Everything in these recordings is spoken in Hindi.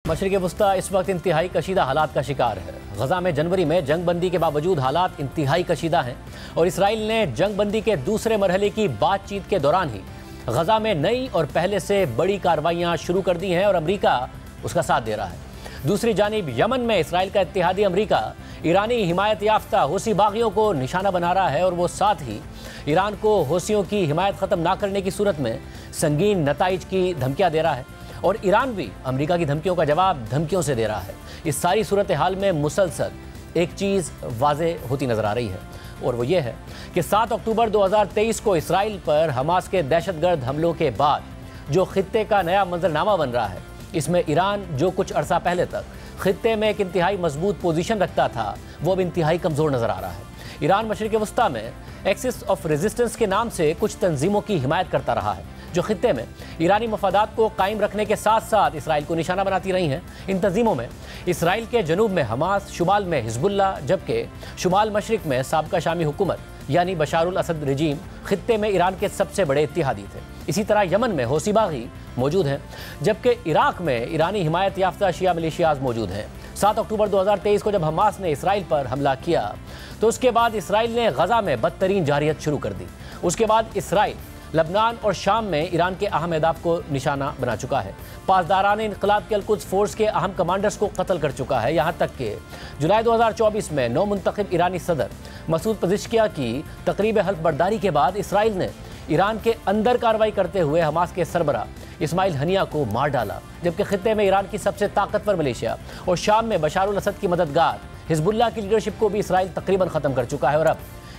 मशरिक़ वस्ता इस वक्त इंतहाई कशीदा हालात का शिकार है। गजा में जनवरी में जंग बंदी के बावजूद हालात इंतहाई कशीदा हैं और इसराइल ने जंग बंदी के दूसरे मरहले की बातचीत के दौरान ही गजा में नई और पहले से बड़ी कार्रवाइयाँ शुरू कर दी हैं और अमरीका उसका साथ दे रहा है। दूसरी जानिब यमन में इसराइल का इत्तेहादी अमरीका ईरानी हिमायत याफ्ता हूसी बागियों को निशाना बना रहा है और वो साथ ही ईरान को हूसियों की हिमायत ख़त्म ना करने की सूरत में संगीन नताइज की धमकियाँ दे रहा है और ईरान भी अमेरिका की धमकियों का जवाब धमकियों से दे रहा है। इस सारी सूरत हाल में मुसलसल एक चीज़ वाज़े होती नज़र आ रही है और वो ये है कि 7 अक्टूबर 2023 को इसराइल पर हमास के दहशतगर्द हमलों के बाद जो खित्ते का नया मंजरनामा बन रहा है, इसमें ईरान जो कुछ अरसा पहले तक खित्ते में एक इंतहाई मजबूत पोजीशन रखता था, वो अब इंतहाई कमज़ोर नज़र आ रहा है। ईरान मशरिक़ वस्ता में एक्सिस ऑफ रेजिस्टेंस के नाम से कुछ तंजीमों की हिमायत करता रहा है जो खित्ते में ईरानी मफादात को कायम रखने के साथ साथ इसराइल को निशाना बनाती रही हैं। इन तंजीमों में इसराइल के जनूब में हमास, शुमाल में हिजबुल्ला, जबकि शुमाल मशरिक में साबका शामी हुकूमत यानी बशारुल असद रजीम खित्ते में ईरान के सबसे बड़े इत्तेहादी थे। इसी तरह यमन में हौसी बागी मौजूद हैं, जबकि इराक में ईरानी हिमायत याफ्ता शिया मिलिशियाज मौजूद हैं। 7 अक्टूबर 2023 को जब हमास ने इसराइल पर हमला किया तो उसके बाद इसराइल ने गजा में बदतरीन जारियत शुरू कर दी। उसके बाद इसराइल लबनान और शाम में ईरान के अहम अहदाफ को निशाना बना चुका है। पासदारान इनकलाब के अल-कुद्स फोर्स के अहम कमांडर्स को कत्ल कर चुका है। यहाँ तक कि जुलाई 2024 में नौ मुंतखब ईरानी सदर मसूद पज़ेश्कियान की तकरीब हल्फ बर्दारी के बाद इसराइल ने ईरान के अंदर कार्रवाई करते हुए हमास के सरबरा इस्माइल हनिया को मार डाला, जबकि खित्ते में ईरान की सबसे ताकतवर मलेशिया और शाम में बशारुल असद की मददगार हिजबुल्ला की लीडरशिप को भी इसराइल तकरीबन ख़त्म कर चुका है और अब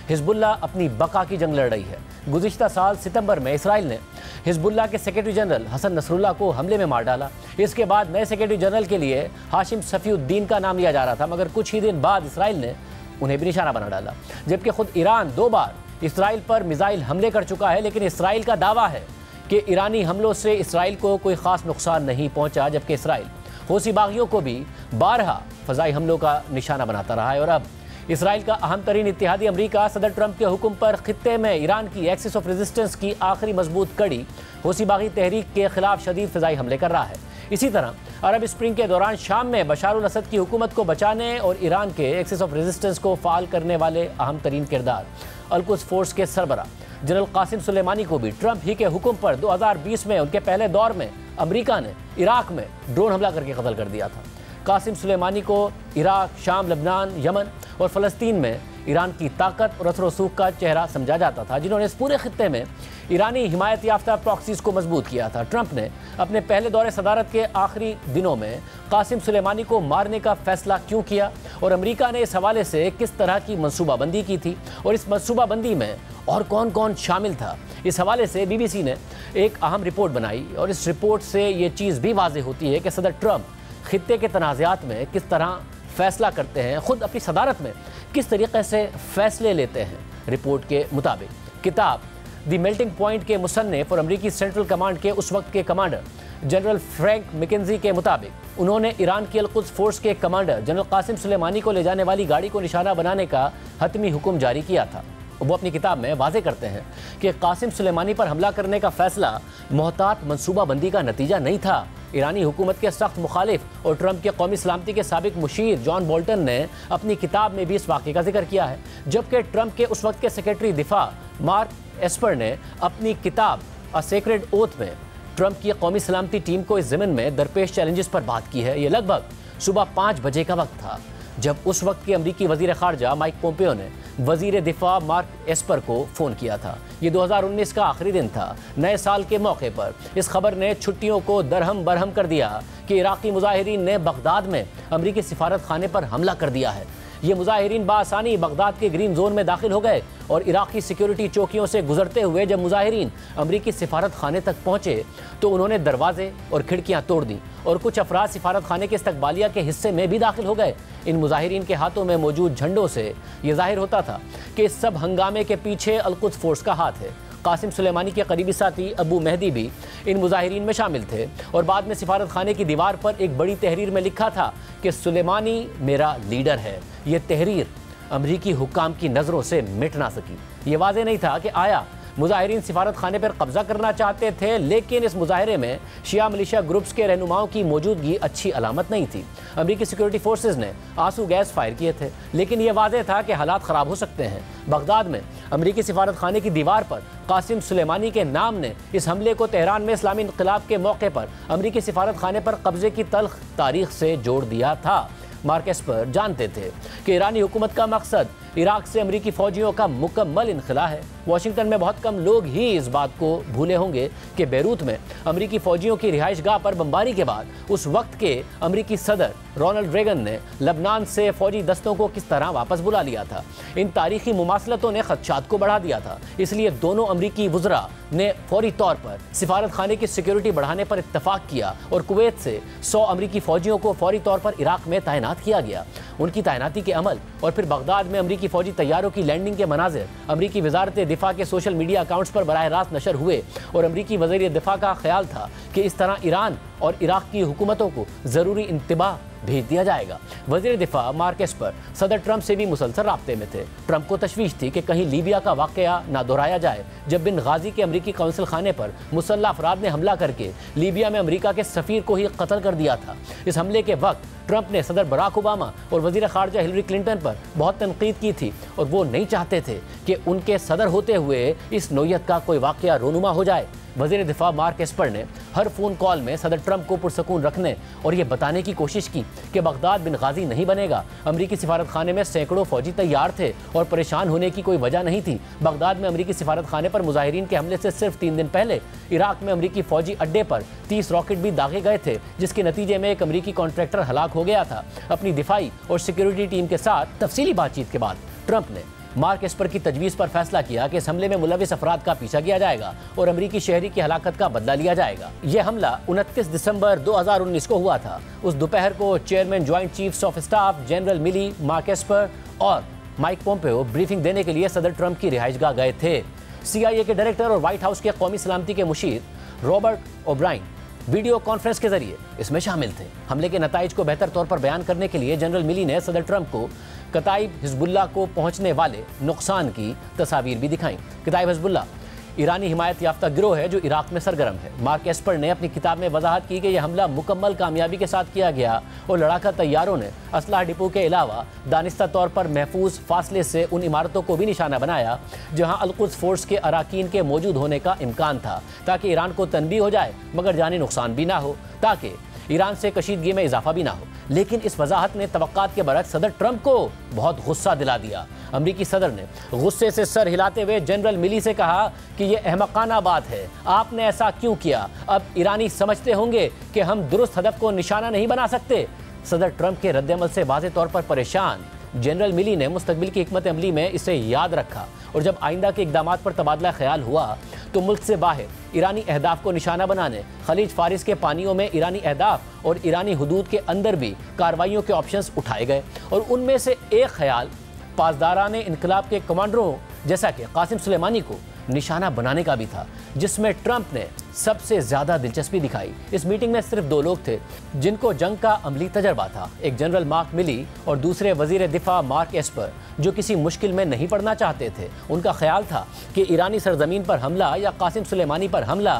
हिजबुल्ला अपनी बका की जंग लड़ रही है। गुज़िश्ता साल सितंबर में इसराइल ने हिजबुल्ला के सेक्रेटरी जनरल हसन नसरुल्लाह को हमले में मार डाला। इसके बाद नए सेक्रेटरी जनरल के लिए हाशिम सफ़ीउद्दीन का नाम लिया जा रहा था, मगर कुछ ही दिन बाद इसराइल ने उन्हें भी निशाना बना डाला। जबकि खुद ईरान 2 बार इसराइल पर मिसाइल हमले कर चुका है, लेकिन इसराइल का दावा है कि ईरानी हमलों से इसराइल को कोई ख़ास नुकसान नहीं पहुँचा, जबकि इसराइल हूसी बागियों को भी बारहा फ़ज़ाई हमलों का निशाना बनाता रहा है। और अब इसराइल का अहम तरीन इत्तेहादी अमरीका सदर ट्रंप के हुक्म पर खित्ते में ईरान की एक्सिस ऑफ रेजिस्टेंस की आखिरी मजबूत कड़ी हूसी बागी तहरीक के खिलाफ शदीद फ़िज़ाई हमले कर रहा है। इसी तरह अरब स्प्रिंग के दौरान शाम में बशारुल असद की हुकूमत को बचाने और ईरान के एक्सिस ऑफ रेजिस्टेंस को फ़ाल करने वाले अहम तरीन किरदार अल-कुद्स फोर्स के सरबरा जनरल कासिम सुलेमानी को भी ट्रंप ही के हुक्म पर 2020 में उनके पहले दौर में अमरीका ने इराक में ड्रोन हमला करके कत्ल कर दिया था। कासिम सुलेमानी को इराक, शाम, लबनान, यमन और फ़लस्तीन में ईरान की ताकत और असर रसूख का चेहरा समझा जाता था, जिन्होंने इस पूरे खित्ते में ईरानी हिमायत याफ्ता प्रॉक्सीज़ को मजबूत किया था। ट्रंप ने अपने पहले दौरे सदारत के आखिरी दिनों में कासिम सुलेमानी को मारने का फैसला क्यों किया और अमेरिका ने इस हवाले से किस तरह की मनसूबाबंदी की थी और इस मनसूबाबंदी में और कौन कौन शामिल था, इस हवाले से BBC ने एक अहम रिपोर्ट बनाई और इस रिपोर्ट से ये चीज़ भी वाज़ेह होती है कि सदर ट्रंप खित्ते के तनाज़ात में किस तरह फ़ैसला करते हैं, ख़ुद अपनी सदारत में किस तरीक़े से फ़ैसले लेते हैं। रिपोर्ट के मुताबिक किताब द मेल्टिंग पॉइंट के मुसन्निफ़ और अमरीकी सेंट्रल कमांड के उस वक्त के कमांडर जनरल फ्रैंक मैकेंजी के मुताबिक उन्होंने ईरान की अल-कुद्स फोर्स के कमांडर जनरल कासिम सुलेमानी को ले जाने वाली गाड़ी को निशाना बनाने का हतमी हुक्म जारी किया था। वो अपनी किताब में वाज़े करते हैं कि कासिम सुलेमानी पर हमला करने का फ़ैसला मोहतात मनसूबाबंदी का नतीजा नहीं था। ईरानी हुकूमत के सख्त मुखालिफ और ट्रंप के कौमी सलामती के साबिक मुशीर जॉन बोल्टन ने अपनी किताब में भी इस वाक़े का जिक्र किया है, जबकि ट्रंप के उस वक्त के सेक्रेटरी दिफा मार्क एस्पर ने अपनी किताब अ सेक्रेड ओथ में ट्रंप की कौमी सलामती टीम को इस ज़मीन में दरपेश चैलेंजेस पर बात की है। ये लगभग सुबह 5 बजे का वक्त था जब उस वक्त के अमरीकी वज़ीर ख़ारजा माइक पोम्पियो ने वज़ीर दिफा मार्क एस्पर को फ़ोन किया था। ये 2019 का आखिरी दिन था। नए साल के मौके पर इस खबर ने छुट्टियों को दरहम बरहम कर दिया कि इराक़ी मुजाहिरीन ने बगदाद में अमरीकी सिफारत खाने पर हमला कर दिया है। ये मुजाहिरीन बासानी बगदाद के ग्रीन जोन में दाखिल हो गए और इराक़ी सिक्योरिटी चौकियों से गुजरते हुए जब मुजाहिरीन अमरीकी सिफारत खाने तक पहुँचे तो उन्होंने दरवाजे और खिड़कियाँ तोड़ दी और कुछ अफराद सिफारत खाने के इस्तकबालिया के हिस्से में भी दाखिल हो गए। इन मुजाहिरीन के हाथों में मौजूद झंडों से ये जाहिर होता था कि इस सब हंगामे के पीछे अल-कुद्स फोर्स का हाथ है। कासिम सुलेमानी के करीबी साथी अबू मेहदी भी इन मुजाहिरीन में शामिल थे और बाद में सिफारत खाने की दीवार पर एक बड़ी तहरीर में लिखा था कि सुलेमानी मेरा लीडर है। ये तहरीर अमरीकी हुक्काम की नज़रों से मिट ना सकी। ये वाज़ेह नहीं था कि आया मुजाहिरीन सिफारत खाने पर कब्जा करना चाहते थे, लेकिन इस मुजाहरे में शिया मिलिशिया ग्रुप्स के रहनुमाओं की मौजूदगी अच्छी अलामत नहीं थी। अमरीकी सिक्योरिटी फोर्सेज ने आंसू गैस फायर किए थे, लेकिन यह वाज़ेह था कि हालात ख़राब हो सकते हैं। बगदाद में अमरीकी सिफारत खाने की दीवार पर कासिम सुलेमानी के नाम ने इस हमले को तेहरान में इस्लामी इनकलाब के मौके पर अमरीकी सिफारत खाने पर कब्जे की तल्ख तारीख से जोड़ दिया था। मार्क एस्पर जानते थे कि ईरानी हुकूमत का मकसद इराक से अमरीकी फौजियों का मुकम्मल इनखला है। वाशिंगटन में बहुत कम लोग ही इस बात को भूले होंगे कि बैरूत में अमरीकी फौजियों की रिहाइशगाह पर बमबारी के बाद उस वक्त के अमरीकी सदर रोनाल्ड रेगन ने लबनान से फौजी दस्तों को किस तरह वापस बुला लिया था। इन तारीखी मुमासलतों ने खदशात को बढ़ा दिया था, इसलिए दोनों अमरीकी वुज़रा ने फौरी तौर पर सिफारत खाने की सिक्योरिटी बढ़ाने पर इत्तफाक किया और कुवैत से 100 अमरीकी फौजियों को फौरी तौर पर इराक में तैनात किया गया। उनकी तैनाती के अमल और फिर बगदाद में अमरीकी फौजी तैयारों की लैंडिंग के मनाजिर अमरीकी वजारत दिफा के सोशल मीडिया अकाउंट्स पर बराह रास्त नशर हुए और अमरीकी वज़ीर दिफा का ख्याल था कि इस तरह ईरान और इराक की हुकूमतों को ज़रूरी इंतबाह भेज दिया जाएगा। वज़ीर दिफा मार्क एस्पर सदर ट्रंप से भी मुसलसल राब्ते में थे। ट्रंप को तशवीश थी कि कहीं लीबिया का वाक़या ना दोहराया जाए, जब बिन गाजी के अमरीकी कौंसिल खाने पर मुसल्लह अफराद ने हमला करके लीबिया में अमरीका के सफ़ीर को ही कत्ल कर दिया था। इस हमले के वक्त ट्रंप ने सदर बराक ओबामा और वज़ीर ख़ारजा हिलरी क्लिंटन पर बहुत तनकीद की थी और वो नहीं चाहते थे कि उनके सदर होते हुए इस नौयत का कोई वाक़या रोनुमा हो जाए। वज़ीर दिफा मार्क एस्पर ने हर फ़ोन कॉल में सदर ट्रंप को पुरसकून रखने और ये बताने की कोशिश की कि बगदाद बिन गाजी नहीं बनेगा। अमरीकी सिफारत खाने में सैकड़ों फौजी तैयार थे और परेशान होने की कोई वजह नहीं थी। बगदाद में अमरीकी सिफारत खाने पर मुजाहिरीन के हमले से सिर्फ 3 दिन पहले इराक में अमरीकी फौजी अड्डे पर 30 रॉकेट भी दागे गए थे, जिसके नतीजे में एक अमरीकी कॉन्ट्रैक्टर हलाक हो गया था। अपनी दिफाई और सिक्योरिटी टीम के साथ तफसीली बातचीत के बाद ट्रंप ने मार्क एस्पर की तजवीज़ पर फैसला किया कि इस हमले में मुलविस अफराद का पीछा किया जाएगा और अमरीकी शहरी की हलाकत का बदला लिया जाएगा। यह हमला 29 दिसंबर 2019 को हुआ था। उस दोपहर को chairman joint chiefs of staff general Milley, Mark Esper और माइक पोम्पेओ ब्रीफिंग देने के लिए सदर ट्रंप की रिहाइशगाह गए थे। CIA के डायरेक्टर और व्हाइट हाउस के कौमी सलामती के मुशीर रॉबर्ट ओब्राइन वीडियो कॉन्फ्रेंस के जरिए इसमें शामिल थे। हमले के नताइज को बेहतर तौर पर बयान करने के लिए जनरल मिली ने सदर ट्रंप को कताइब हिजबुल्लाह को पहुंचने वाले नुकसान की तस्वीर भी दिखाई। कताइब हिजबुल्लाह ईरानी हिमायत याफ्ता गिरोह है जो इराक में सरगर्म है। मार्क एस्पर ने अपनी किताब में वजाहत की कि यह हमला मुकम्मल कामयाबी के साथ किया गया और लड़ाका तैयारों ने असलाह डिपो के अलावा दानिस्ता तौर पर महफूज फासले से उन इमारतों को भी निशाना बनाया जहां अल-कुद्स फोर्स के अराकीन के मौजूद होने का इम्कान था, ताकि ईरान को तनबी हो जाए मगर जानी नुकसान भी ना हो, ताकि ईरान से कशीदगी में इजाफा भी ना हो। लेकिन इस वजाहत ने तवक्कात के बरक्स सदर ट्रंप को बहुत गुस्सा दिला दिया। अमरीकी सदर ने गुस्से से सर हिलाते हुए जनरल मिली से कहा कि यह अहमकाना बात है, आपने ऐसा क्यों किया? अब ईरानी समझते होंगे कि हम दुरुस्त हदफ को निशाना नहीं बना सकते। सदर ट्रंप के रद्दअमल से वाज़े तौर पर परेशान जनरल मिली ने मुस्तकबिल की हिकमत अमली में इसे याद रखा और जब आइंदा के इक़दामात पर तबादला ख्याल हुआ तो मुल्क से बाहर ईरानी अहदाफ को निशाना बनाने, खलीज फारिस के पानियों में ईरानी अहदाफ और ईरानी हुदूद के अंदर भी कार्रवाइयों के ऑप्शंस उठाए गए और उनमें से एक ख्याल पासदारान इनकलाब के कमांडरों जैसा कि कासिम सुलेमानी को निशाना बनाने का भी था, जिसमें ट्रंप ने सबसे ज़्यादा दिलचस्पी दिखाई। इस मीटिंग में सिर्फ 2 लोग थे जिनको जंग का अमली तजर्बा था, एक जनरल मार्क मिली और दूसरे वज़ीर दिफा मार्क एस्पर, जो किसी मुश्किल में नहीं पड़ना चाहते थे। उनका ख्याल था कि ईरानी सरजमीन पर हमला या कासिम सुलेमानी पर हमला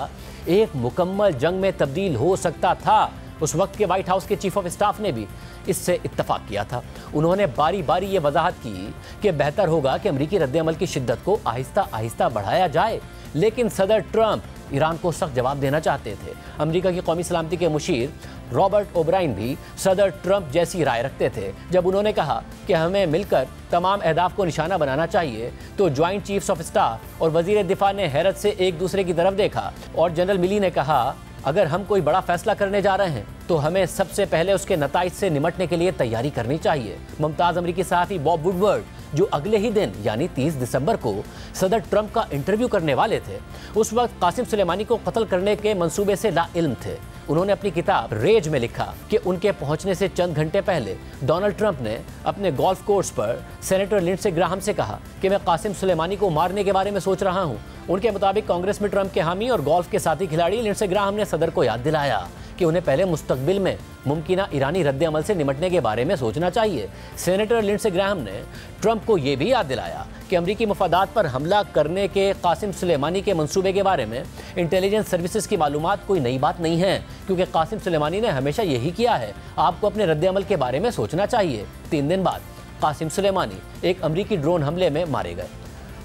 एक मुकम्मल जंग में तब्दील हो सकता था। उस वक्त के व्हाइट हाउस के चीफ ऑफ स्टाफ ने भी इससे इत्तफाक किया था। उन्होंने बारी बारी ये वजाहत की कि बेहतर होगा कि अमरीकी रद्दअमल की शिद्दत को आहिस्ता आहिस्ता बढ़ाया जाए, लेकिन सदर ट्रंप ईरान को सख्त जवाब देना चाहते थे। अमेरिका की कौमी सलामती के मुशीर रॉबर्ट ओब्राइन भी सदर ट्रंप जैसी राय रखते थे। जब उन्होंने कहा कि हमें मिलकर तमाम अहदाफ को निशाना बनाना चाहिए तो ज्वाइंट चीफ्स ऑफ स्टाफ और वजीर दिफा ने हैरत से एक दूसरे की तरफ देखा और जनरल मिली ने कहा, अगर हम कोई बड़ा फैसला करने जा रहे हैं तो हमें सबसे पहले उसके नताइज से निमटने के लिए तैयारी करनी चाहिए। मुमताज़ अमरीकी सहाफ़ी बॉब वुडवर्ड, जो अगले ही दिन यानी 30 दिसंबर को सदर ट्रंप का इंटरव्यू करने वाले थे, उस वक्त कासिम सुलेमानी को कत्ल करने के मंसूबे से लाइल्म थे। उन्होंने अपनी किताब रेज में लिखा कि उनके पहुंचने से चंद घंटे पहले डोनाल्ड ट्रंप ने अपने गोल्फ कोर्स पर सेनेटर लिंडसे ग्राहम से कहा कि मैं कासिम सुलेमानी को मारने के बारे में सोच रहा हूं। उनके मुताबिक कांग्रेस में ट्रंप के हामी और गोल्फ के साथी खिलाड़ी लिंडसे ग्राहम ने सदर को याद दिलाया कि उन्हें पहले मुस्तकबिल में मुमकिना ईरानी रद्द-ए-अमल से निपटने के बारे में सोचना चाहिए। सेनेटर लिंडसे ग्राहम ने ट्रंप को यह भी याद दिलाया कि अमरीकी मफादात पर हमला करने के कासिम सुलेमानी के मंसूबे के बारे में इंटेलिजेंस सर्विसेज की मालूमात कोई नई बात नहीं है, क्योंकि कासिम सुलेमानी ने हमेशा यही किया है। आपको अपने रद्द-ए-अमल के बारे में सोचना चाहिए। 3 दिन बाद कासिम सुलेमानी एक अमरीकी ड्रोन हमले में मारे गए।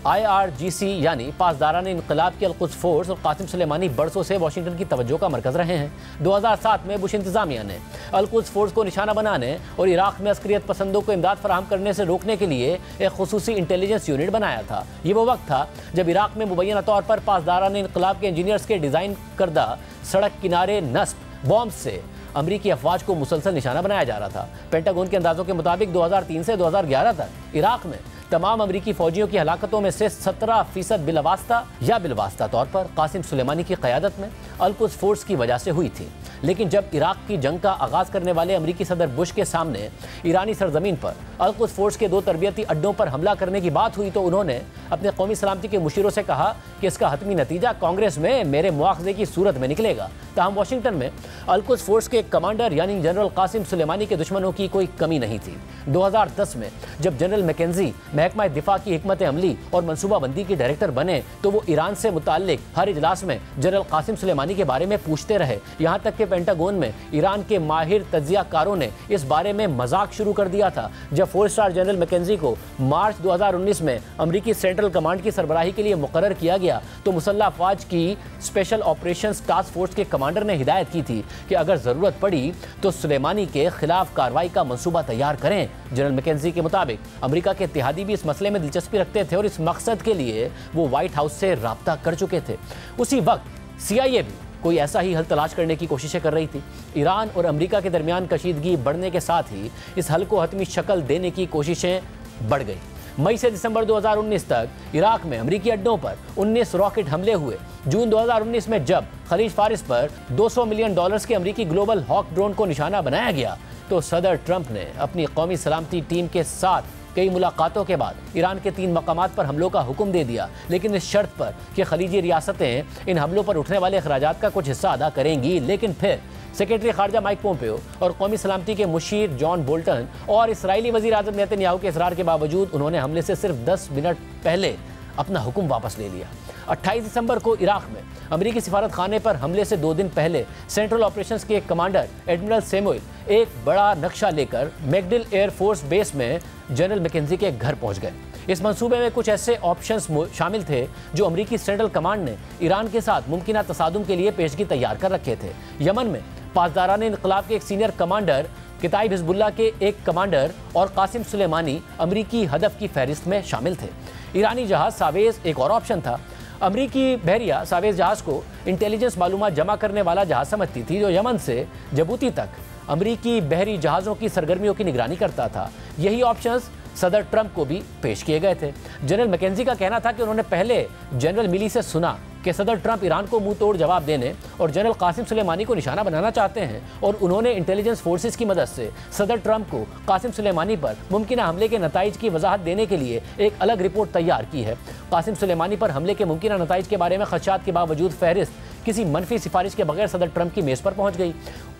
IRGC यानी पासदारान इनकलाब की अल-कुद्स फोर्स और कासिम सुलेमानी बरसों से वाशिंगटन की तवज्जो का मरकज़ रहे हैं। 2007 में बुश इंतजामिया ने अल-कुद्स फोर्स को निशाना बनाने और इराक में अस्करियत पसंदों को इमदाद फराहम करने से रोकने के लिए एक खुसूसी इंटेलिजेंस यूनिट बनाया था। ये वो वक्त था जब इराक में मुबैना तौर पर पासदारान इनकलाब के इंजीनियर्स के डिज़ाइन करदा सड़क किनारे नस्ब बॉम्ब से अमरीकी अफवाज को मुसलसल निशाना बनाया जा रहा था। पेंटागन के अंदाजों के मुताबिक 2003 से 2011 तक इराक में तमाम अमरीकी फौजियों की हलाकतों में से 17% बिलवास्ता या बिलवास्ता तौर पर कासिम सुलेमानी की क़यादत में अल-कुद्स फोर्स की वजह से हुई थी। लेकिन जब इराक की जंग का आगाज़ करने वाले अमरीकी सदर बुश के सामने ईरानी सरजमीन पर अल-कुद्स फोर्स के 2 तरबियती अड्डों पर हमला करने की बात हुई तो उन्होंने अपने कौमी सलामती के मुशीरों से कहा कि इसका हतमी नतीजा कांग्रेस में मेरे मुआवजे की सूरत में निकलेगा। ताहम वाशिंगटन में अल-कुद्स फोर्स के कमांडर यानी जनरल कासिम सुलेमानी के दुश्मनों की कोई कमी नहीं थी। 2010 में जब जनरल मैकेंजी महकमा दिफा की हिकमत अमली और मनसूबाबंदी के डायरेक्टर बने तो वो ईरान से मुताल्लिक हर इजलास में जनरल कासिम सुलेमानी के बारे में पूछते रहे। यहाँ तक कि पेंटागन में ईरान के माहिर तज्जियाकारों ने इस बारे में मजाक शुरू कर दिया था। जब 4 स्टार जनरल मैकेंजी को मार्च 2019 में अमरीकी सेंट्रल कमांड की सरबराही के लिए मुकर्रर किया गया तो मुसल्लह अफवाज की स्पेशल ऑपरेशंस टास्क फोर्स के कमांडर ने हिदायत की थी कि अगर ज़रूरत पड़ी तो सुलेमानी के खिलाफ कार्रवाई का मंसूबा तैयार करें। जनरल मैकेंजी के मुताबिक अमेरिका के इत्तेहादी भी इस मसले में दिलचस्पी रखते थे और इस मकसद के लिए वो व्हाइट हाउस से राब्ता कर चुके थे। उसी वक्त CIA भी कोई ऐसा ही हल तलाश करने की कोशिशें कर रही थी। ईरान और अमेरिका के दरमियान कशीदगी बढ़ने के साथ ही इस हल को हतमी शक्ल देने की कोशिशें बढ़ गई। मई से दिसंबर 2019 तक इराक में अमरीकी अड्डों पर 19 रॉकेट हमले हुए। जून 2019 में जब खलीज फारिस पर $200 मिलियन के अमरीकी ग्लोबल हॉक ड्रोन को निशाना बनाया गया तो सदर ट्रंप ने अपनी कौमी सलामती टीम के साथ कई मुलाकातों के बाद ईरान के 3 मकामात पर हमलों का हुक्म दे दिया, लेकिन इस शर्त पर कि खलीजी रियासतें इन हमलों पर उठने वाले अखराजात का कुछ हिस्सा अदा करेंगी। लेकिन फिर सेक्रेटरी खारजा माइक पोम्पियो और कौमी सलामती के मुशीर जॉन बोल्टन और इसराइली वज़ीर आज़म नेतन्याहू के इसरार के बावजूद उन्होंने हमले से सिर्फ 10 मिनट पहले अपना हुक्म वापस ले लिया। 28 दिसंबर को इराक में अमरीकी सिफारत खाने पर हमले से 2 दिन पहले सेंट्रल ऑपरेशंस के कमांडर एडमिरल सैमुअल एक बड़ा नक्शा लेकर मैकडिल एयर फोर्स बेस में जनरल मैकेंजी के घर पहुंच गए। इस मंसूबे में कुछ ऐसे ऑप्शंस शामिल थे जो अमरीकी सेंट्रल कमांड ने ईरान के साथ मुमकिना तसादुम के लिए पेशगी तैयार कर रखे थे। यमन में पासदारान इनकलाब के एक सीनियर कमांडर, किताइब हिजबुल्लाह के एक कमांडर और कासिम सुलेमानी अमरीकी हदफ की फहरिस्त में शामिल थे। ईरानी जहाज सावेज एक और ऑप्शन था। अमरीकी बहरिया सावेज जहाज को इंटेलिजेंस मालूमात जमा करने वाला जहाज समझती थी जो यमन से जबूती तक अमरीकी बहरी जहाज़ों की सरगर्मियों की निगरानी करता था। यही ऑप्शंस सदर ट्रंप को भी पेश किए गए थे। जनरल मैकेंजी का कहना था कि उन्होंने पहले जनरल मिली से सुना कि सदर ट्रंप ईरान को मुंह तोड़ जवाब देने और जनरल कासिम सुलेमानी को निशाना बनाना चाहते हैं और उन्होंने इंटेलिजेंस फोर्सेस की मदद से सदर ट्रंप को कासिम सुलेमानी पर मुमकिना हमले के नताइज की वजाहत देने के लिए एक अलग रिपोर्ट तैयार की है। कासिम सुलेमानी पर हमले के मुमकिना नताइज के बारे में खदशात के बावजूद फहरिस्त किसी मनफी सिफारिश के बगैर सदर ट्रंप की मेज़ पर पहुंच गई।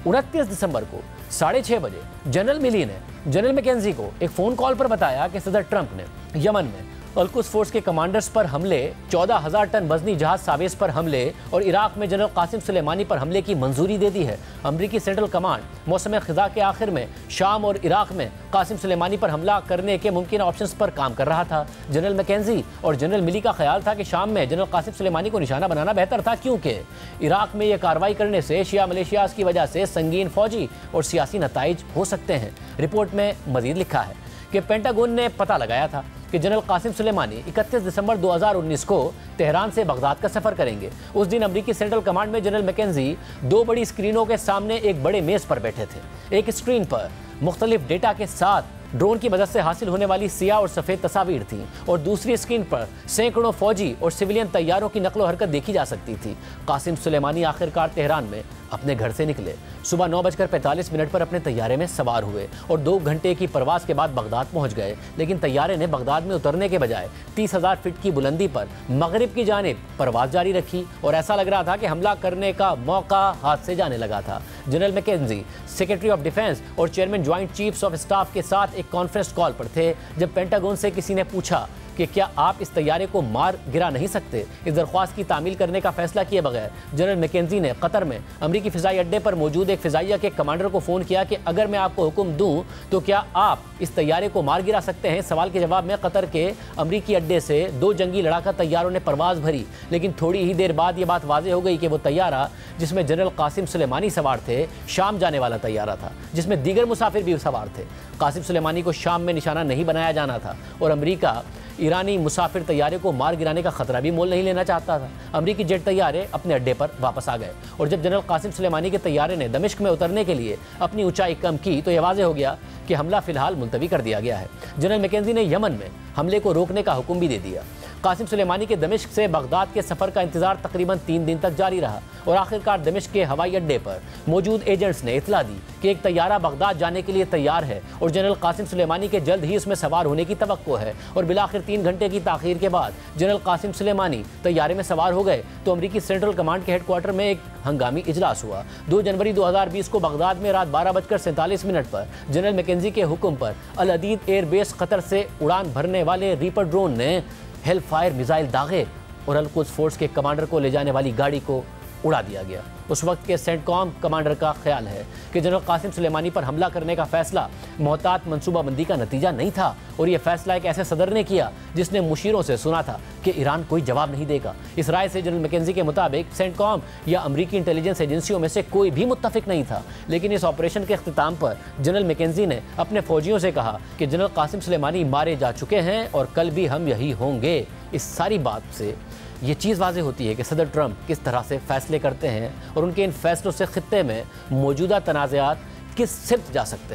29 दिसंबर को 6:30 बजे जनरल मिली ने जनरल मैकेंजी को एक फ़ोन कॉल पर बताया कि सदर ट्रंप ने यमन में अल-कुद्स फोर्स के कमांडर्स पर हमले, 14,000 टन वजनी जहाज सावेज पर हमले और इराक में जनरल कासिम सुलेमानी पर हमले की मंजूरी दे दी है। अमरीकी सेंट्रल कमांड मौसम ख़िज़ा के आखिर में शाम और इराक में कासिम सुलेमानी पर हमला करने के मुमकिन ऑप्शंस पर काम कर रहा था। जनरल मैकेंजी और जनरल मिली का ख्याल था कि शाम में जनरल कासिम सुलेमानी को निशाना बनाना बेहतर था, क्योंकि इराक में यह कार्रवाई करने से शिया मलेशियाज़ की वजह से संगीन फौजी और सियासी नताइज हो सकते हैं। रिपोर्ट में मजीद लिखा है कि पेंटागन ने पता लगाया था कि जनरल कासिम सुलेमानी 31 दिसंबर 2019 को तेहरान से बगदाद का सफ़र करेंगे। उस दिन अमरीकी सेंट्रल कमांड में जनरल मैकेंजी 2 बड़ी स्क्रीनों के सामने एक बड़े मेज़ पर बैठे थे। एक स्क्रीन पर मुख्तलिफ डेटा के साथ ड्रोन की मदद से हासिल होने वाली सियाह और सफ़ेद तस्वीर थी और दूसरी स्क्रीन पर सैकड़ों फौजी और सिविलियन तैयारों की नकलो हरकत देखी जा सकती थी। कासिम सुलेमानी आखिरकार तेहरान में अपने घर से निकले। सुबह 9:45 पर अपने तैयारे में सवार हुए और 2 घंटे की परवास के बाद बगदाद पहुंच गए। लेकिन तैयारे ने बगदाद में उतरने के बजाय 30,000 फीट की बुलंदी पर मगरिब की जानिब परवास जारी रखी और ऐसा लग रहा था कि हमला करने का मौका हाथ से जाने लगा था। General McKenzie secretary of defence और chairman joint chiefs of staff के साथ एक कॉन्फ्रेंस कॉल पर थे जब पेंटागन से किसी ने पूछा कि क्या आप इस तैयारे को मार गिरा नहीं सकते। इस दरख्वास्त की तामील करने का फैसला किए बगैर जनरल मैकेंजी ने कतर में अमरीकी फ़िज़ाई अड्डे पर मौजूद एक फ़िज़ाइया के कमांडर को फ़ोन किया कि अगर मैं आपको हुक्म दूं तो क्या आप इस तैयारे को मार गिरा सकते हैं। सवाल के जवाब में कतर के अमरीकी अड्डे से 2 जंगी लड़ाका तैयारों ने परवाज़ भरी, लेकिन थोड़ी ही देर बाद ये बात वाज़ेह हो गई कि वो तैयारा जिसमें जनरल कासिम सुलेमानी सवार थे शाम जाने वाला तैयारा था, जिसमें दीगर मुसाफिर भी सवार थे। कासिम सुलेमानी को शाम में निशाना नहीं बनाया जाना था और अमरीका ईरानी मुसाफिर तैयारे को मार गिराने का खतरा भी मोल नहीं लेना चाहता था। अमरीकी जेट तैयारे अपने अड्डे पर वापस आ गए और जब जनरल कासिम सुलेमानी के तैयारे ने दमिश्क में उतरने के लिए अपनी ऊंचाई कम की तो यह वाज़ेह हो गया कि हमला फिलहाल मुलतवी कर दिया गया है। जनरल मैकेंजी ने यमन में हमले को रोकने का हुक्म भी दे दिया। कासिम सुलेमानी के दमिश्क से बगदाद के सफ़र का इंतजार तकरीबन 3 दिन तक जारी रहा और आखिरकार दमिश्क के हवाई अड्डे पर मौजूद एजेंट्स ने इतला दी कि एक तैयारा बगदाद जाने के लिए तैयार है और जनरल कासिम सुलेमानी के जल्द ही उसमें सवार होने की तवक्को है। और बिलाखिर 3 घंटे की ताख़ीर के बाद जनरल कासिम सुलेमानी तैयारे में सवार हो गए तो अमरीकी सेंट्रल कमांड के हेडक्वार्टर में एक हंगामी इजलास हुआ। 2 जनवरी 2020 को बगदाद में रात 12:47 पर जनरल मैकेंजी के हुक्म पर अल अदीद एयरबेस कतर से उड़ान भरने वाले रीपर ड्रोन ने हेल फायर मिसाइल दागे और अल कुद्स फोर्स के कमांडर को ले जाने वाली गाड़ी को उड़ा दिया गया। उस वक्त के सेंटकॉम कमांडर का ख्याल है कि जनरल कासिम सुलेमानी पर हमला करने का फैसला मोहतात मनसूबाबंदी का नतीजा नहीं था और यह फैसला एक ऐसे सदर ने किया जिसने मुशीरों से सुना था कि ईरान कोई जवाब नहीं देगा। इस राय से जनरल मैकेंजी के मुताबिक सेंटकॉम या अमरीकी इंटेलिजेंस एजेंसियों में से कोई भी मुत्तफिक नहीं था। लेकिन इस ऑपरेशन के अख्तिताम पर जनरल मैकेंजी ने अपने फौजियों से कहा कि जनरल कासिम सुलेमानी मारे जा चुके हैं और कल भी हम यही होंगे। इस सारी बात से ये चीज़ वाज़ेह होती है कि सदर ट्रंप किस तरह से फ़ैसले करते हैं और उनके इन फैसलों से खित्ते में मौजूदा तनाज़ात किस सिमत जा सकते हैं।